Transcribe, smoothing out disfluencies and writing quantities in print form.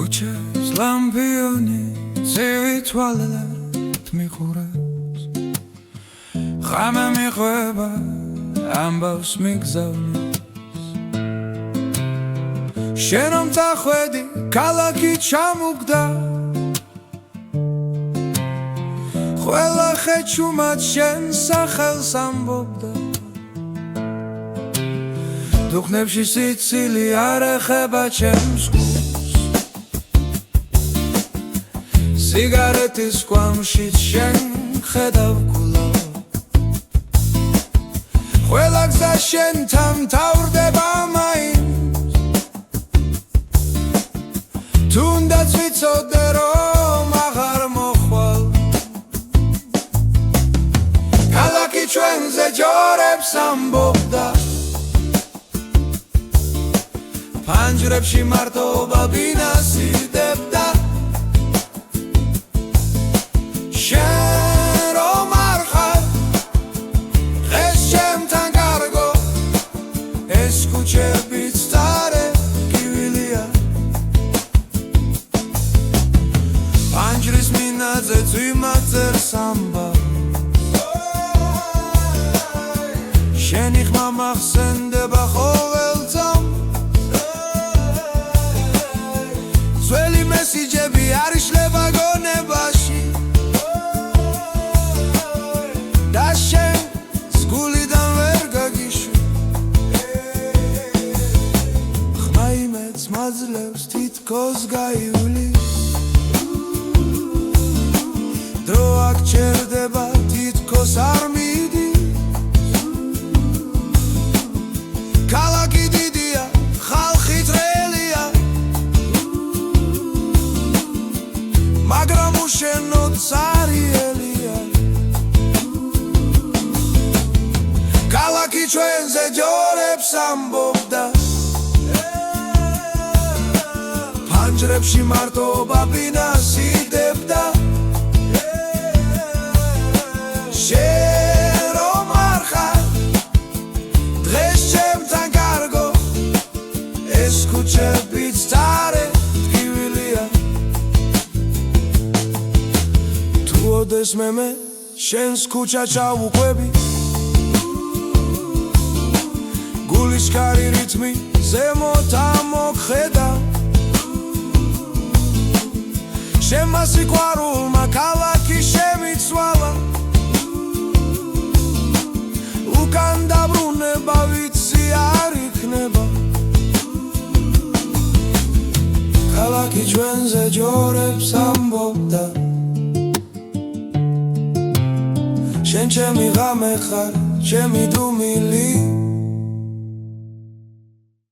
ქუჩის ლამპიონი ცივი თვალად მიყურებს, ღამე მიყვება ამბავს მიგზავნის. შენ რომ წახვედი ქალაქი ჩამუგდა, ყველა ხეჩუმად შენ სახელს ამბობდა. დუხნებში სიცილი არ ეხება ჩემს გულს, სიგარეტის კვამშიც შენ ხედავ გულავ. ყველა გზა შენთან მთავრდება მაინც, თუნდაც ვიცოდე რომ აღარ მოხვალ. ქალაქი ჩვენზე ჯორებს ამბობდა, ფანჯრებში მარტობა ბინას ირდებდა. შენ რომ არ ხარ დღეს ჩემთან კარგო, ეს ქუჩებიც წარე კივილია. ფანჯრის მინაძეც ვიმაგზელს ამბავს, შენი ხმა მახსენდება ყოველწამ. ძველი მესიჯები არ იშლება გონებაში, და შენ გულიდან ვერ გაგიშვი. ხმა იმედს მაძლევს თითქოს გაივლის, დრო აქ ჩერდება თითქოს არ მიდის. ქალაქი დიდია, ხალხი ძრელია, მაგრამ უშენო цаრიელია. ქალაქი ჩვენზე ჯორებს ამბობდა, ფანჯრებში მარტობა ბინას ირდებდა. შენ რომ არ ხარ დღეს ჩემთან კარგო, ეს ქუჩებიც წარე ტკივილია. თუ ოდეს მე შენს ქუჩა ჩავუყვები, გულის კარი რითმი ზემოთ ამოხედა. შემა სიყვარულმა ქალაქი შემიცვალა, უკან დაბრუნება ვიცი არ იქნება. ქალაქი ჩვენზე ჯორებს ამბობდა, შენ ჩემი ღამე ხარ, ჩემი დუმილი.